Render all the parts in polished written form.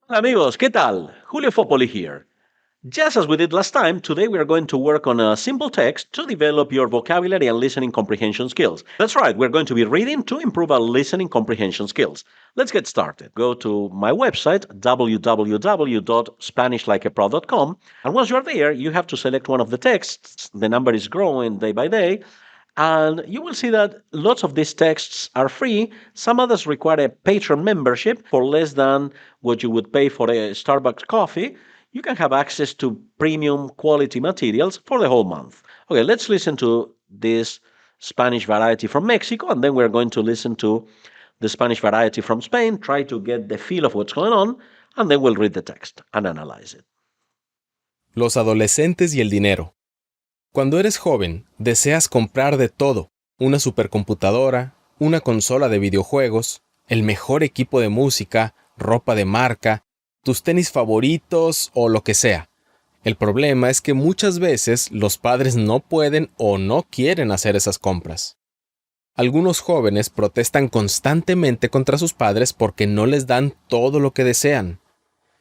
Hola amigos, ¿qué tal? Julio Fopoli here. Just as we did last time, today we are going to work on a simple text to develop your vocabulary and listening comprehension skills. That's right, we're going to be reading to improve our listening comprehension skills. Let's get started. Go to my website, www.spanishlikeapro.com, and once you're there, you have to select one of the texts. The number is growing day by day, and you will see that lots of these texts are free. Some others require a patron membership for less than what you would pay for a Starbucks coffee. You can have access to premium quality materials for the whole month. Okay, let's listen to this Spanish variety from Mexico, and then we're going to listen to the Spanish variety from Spain, try to get the feel of what's going on, and then we'll read the text and analyze it. Los adolescentes y el dinero. Cuando eres joven, deseas comprar de todo: una supercomputadora, una consola de videojuegos, el mejor equipo de música, ropa de marca, tus tenis favoritos o lo que sea. El problema es que muchas veces los padres no pueden o no quieren hacer esas compras. Algunos jóvenes protestan constantemente contra sus padres porque no les dan todo lo que desean.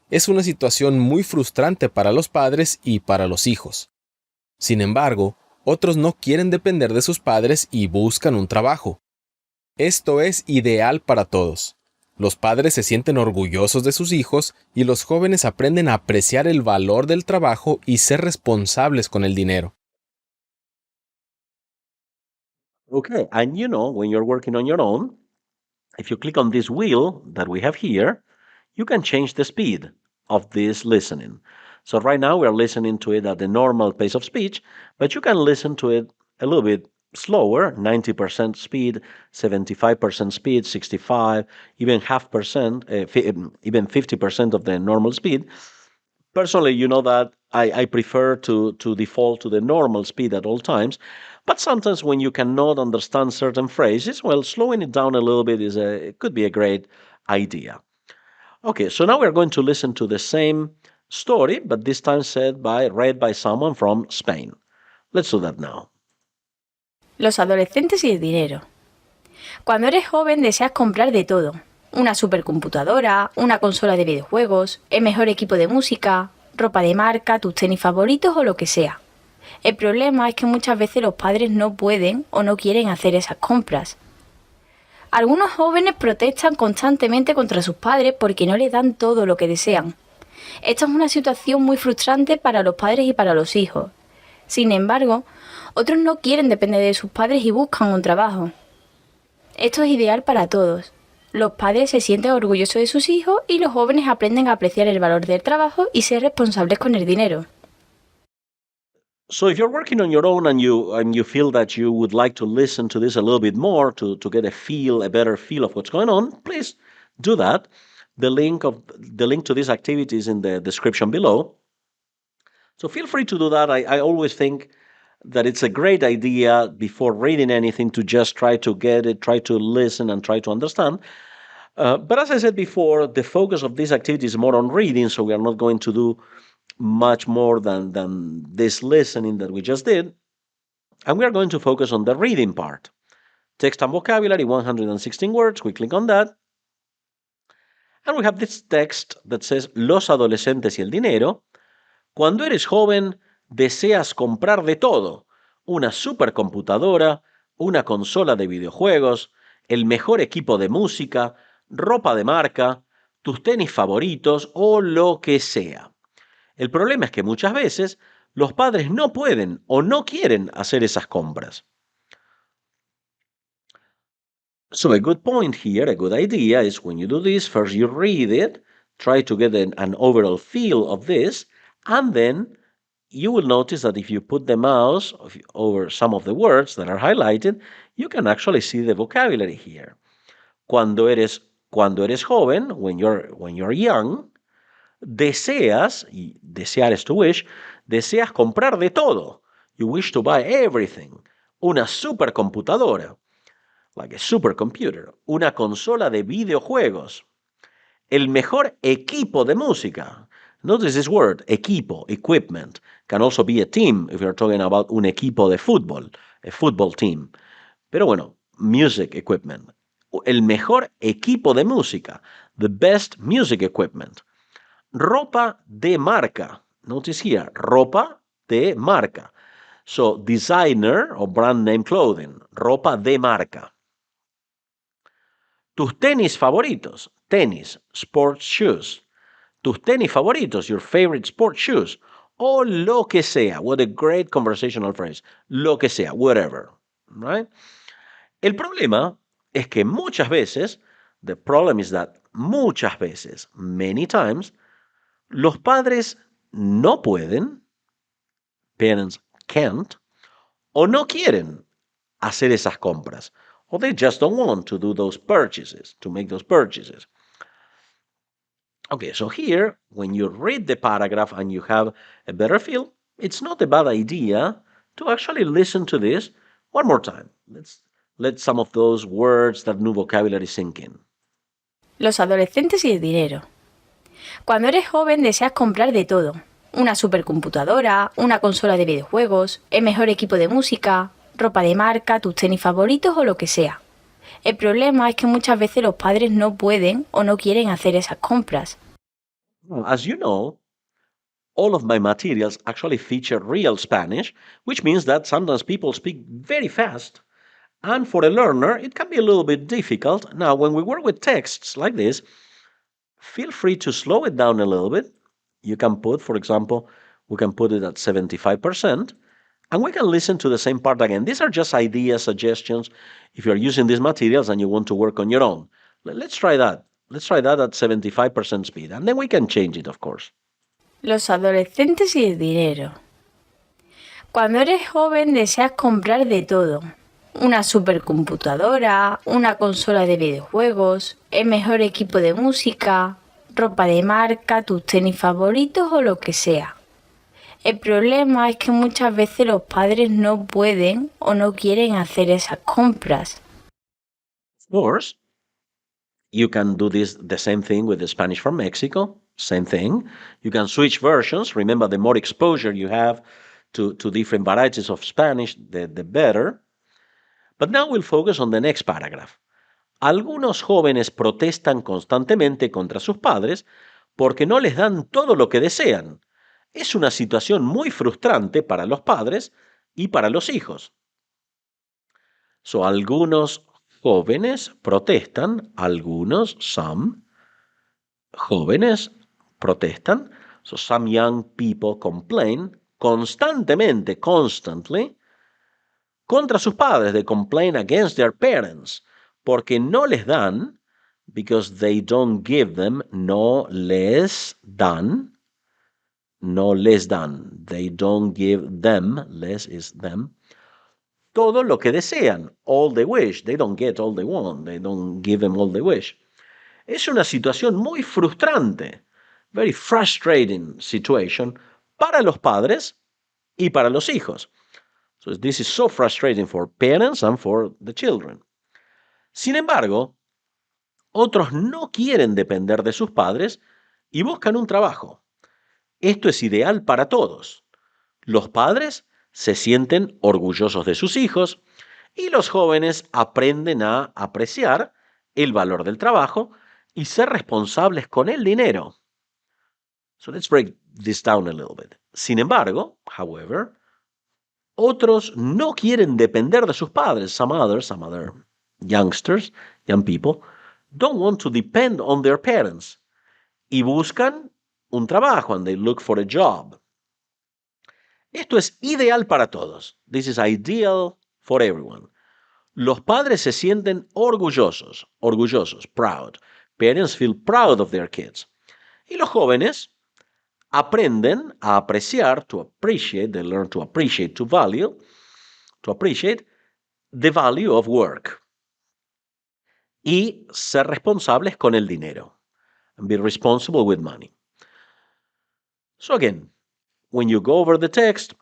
Es una situación muy frustrante para los padres y para los hijos. Sin embargo, otros no quieren depender de sus padres y buscan un trabajo. Esto es ideal para todos. Los padres se sienten orgullosos de sus hijos y los jóvenes aprenden a apreciar el valor del trabajo y ser responsables con el dinero. Okay, and when you're working on your own, if you click on this wheel that we have here, you can change the speed of this listening. So right now we are listening to it at the normal pace of speech, but you can listen to it a little bit slower, 90% speed, 75% speed, 65, even half percent, even 50% of the normal speed. Personally, you know that I prefer to default to the normal speed at all times. But sometimes when you cannot understand certain phrases, well, slowing it down a little bit it could be a great idea. Okay, so now we're going to listen to the same story, but this time read by someone from Spain. Let's do that now. Los adolescentes y el dinero. Cuando eres joven deseas comprar de todo: una supercomputadora, una consola de videojuegos, el mejor equipo de música, ropa de marca, tus tenis favoritos o lo que sea. El problema es que muchas veces los padres no pueden o no quieren hacer esas compras. Algunos jóvenes protestan constantemente contra sus padres porque no les dan todo lo que desean. Esta es una situación muy frustrante para los padres y para los hijos. Sin embargo, otros no quieren depender de sus padres y buscan un trabajo. Esto es ideal para todos. Los padres se sienten orgullosos de sus hijos y los jóvenes aprenden a apreciar el valor del trabajo y ser responsables con el dinero. So if you're working on your own and you feel that you would like to listen to this a little bit more to get a better feel of what's going on, please do that. The link to this activity is in the description below. So feel free to do that. I always think that it's a great idea before reading anything to just try to get it, try to listen, and try to understand. But as I said before, the focus of this activity is more on reading, so we are not going to do much more than this listening that we just did. And we are going to focus on the reading part. Text and vocabulary, 116 words. We click on that. And we have this text that says, Los adolescentes y el dinero. Cuando eres joven, deseas comprar de todo: una supercomputadora, una consola de videojuegos, el mejor equipo de música, ropa de marca, tus tenis favoritos o lo que sea. El problema es que muchas veces los padres no pueden o no quieren hacer esas compras. So a good point here, a good idea is when you do this, first you read it, try to get an overall feel of this, and then you will notice that if you put the mouse over some of the words that are highlighted, you can actually see the vocabulary here. Cuando eres joven, when you're young, deseas, y desear is to wish, deseas comprar de todo. You wish to buy everything. Una supercomputadora, like a supercomputer. Una consola de videojuegos. El mejor equipo de música. Notice this word, equipo, equipment. Can also be a team if you're talking about un equipo de fútbol, a football team. Pero bueno, music equipment. El mejor equipo de música. The best music equipment. ropa de marca. Notice here, ropa de marca. So, designer or brand name clothing, ropa de marca. Tus tenis favoritos, tenis, sports shoes. Tus tenis favoritos, your favorite sports shoes. O lo que sea. What a great conversational phrase. Lo que sea, whatever. Right? El problema es que muchas veces, the problem is that muchas veces, many times, los padres no pueden, parents can't, o no quieren hacer esas compras. Or they just don't want to do those purchases, to make those purchases. Okay, so here, when you read the paragraph and you have a better feel, it's not a bad idea to actually listen to this one more time. Let's let some of those words, that new vocabulary sink in. Los adolescentes y el dinero. Cuando eres joven deseas comprar de todo. Una supercomputadora, una consola de videojuegos, el mejor equipo de música, ropa de marca, tus tenis favoritos o lo que sea. El problema es que muchas veces los padres no pueden o no quieren hacer esas compras. As you know, all of my materials actually feature real Spanish, which means that sometimes people speak very fast. And for a learner, it can be a little bit difficult. Now, when we work with texts like this, feel free to slow it down a little bit. You can put, for example, we can put it at 75%, and we can listen to the same part again. These are just ideas, suggestions, if you're using these materials and you want to work on your own. Let's try that. Let's try that at 75% speed, and then we can change it, of course. Los adolescentes y el dinero. Cuando eres joven deseas comprar de todo. Una supercomputadora, una consola de videojuegos, el mejor equipo de música, ropa de marca, tus tenis favoritos o lo que sea. El problema es que muchas veces los padres no pueden o no quieren hacer esas compras. Of course, you can do the same thing with the Spanish from Mexico, same thing. You can switch versions. Remember, the more exposure you have to different varieties of Spanish, the better. But now we'll focus on the next paragraph. Algunos jóvenes protestan constantemente contra sus padres porque no les dan todo lo que desean. Es una situación muy frustrante para los padres y para los hijos. So, algunos jóvenes protestan, algunos, some, jóvenes protestan. So, some young people complain constantemente, constantly, contra sus padres. They complain against their parents porque no les dan, because they don't give them, no les dan, they don't give them, les is them, todo lo que desean, all they wish. They don't get all they want, they don't give them all they wish. Es una situación muy frustrante, very frustrating situation para los padres y para los hijos. So this is so frustrating for parents and for the children. Sin embargo, otros no quieren depender de sus padres y buscan un trabajo. Esto es ideal para todos. Los padres se sienten orgullosos de sus hijos y los jóvenes aprenden a apreciar el valor del trabajo y ser responsables con el dinero. So let's break this down a little bit. Sin embargo, however, otros no quieren depender de sus padres. Some other youngsters, young people, don't want to depend on their parents y buscan un trabajo, and they look for a job. Esto es ideal para todos. This is ideal for everyone. Los padres se sienten orgullosos, proud. Parents feel proud of their kids. Y los jóvenes aprenden a apreciar, to appreciate, they learn to appreciate, to appreciate the value of work. Y ser responsables con el dinero. And be responsible with money. So again, when you go over the text,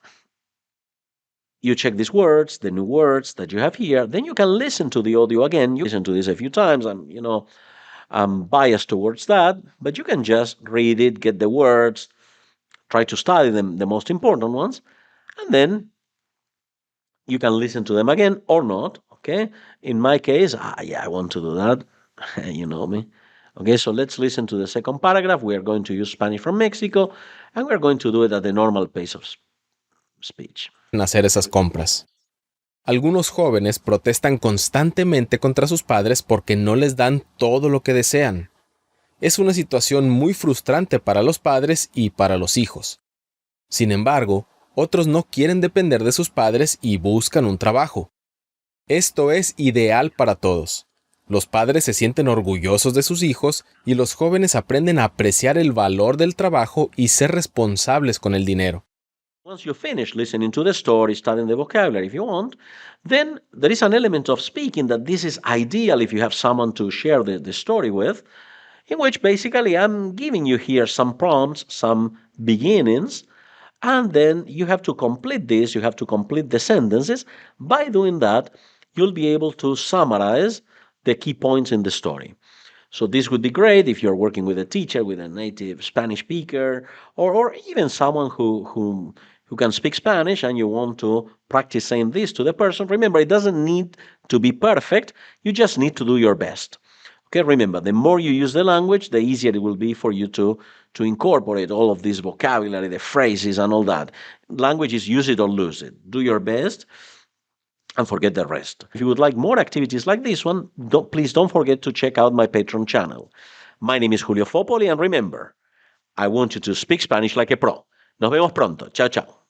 you check these words, the new words that you have here, then you can listen to the audio again. You listen to this a few times. I'm biased towards that, but you can just read it, get the words, try to study them, the most important ones, and then you can listen to them again or not, okay? In my case, I want to do that. You know me. Okay, so let's listen to the second paragraph. We are going to use Spanish from Mexico, and we're going to do it at the normal pace of speech. En hacer esas compras. Algunos jóvenes protestan constantemente contra sus padres porque no les dan todo lo que desean. Es una situación muy frustrante para los padres y para los hijos. Sin embargo, otros no quieren depender de sus padres y buscan un trabajo. Esto es ideal para todos. Los padres se sienten orgullosos de sus hijos y los jóvenes aprenden a apreciar el valor del trabajo y ser responsables con el dinero. Once you finish listening to the story, studying the vocabulary if you want, then there is an element of speaking that this is ideal if you have someone to share the story with, in which basically I'm giving you here some prompts, some beginnings, and then you have to complete this, you have to complete the sentences. By doing that, you'll be able to summarize the key points in the story. So this would be great if you're working with a teacher, with a native Spanish speaker, or even someone who can speak Spanish and you want to practice saying this to the person. Remember, it doesn't need to be perfect. You just need to do your best. Okay, remember, the more you use the language, the easier it will be for you to incorporate all of this vocabulary, the phrases and all that. Language is use it or lose it. Do your best and forget the rest. If you would like more activities like this one, please don't forget to check out my Patreon channel. My name is Julio Fopoli, and remember, I want you to speak Spanish like a pro. Nos vemos pronto. Chao, chao.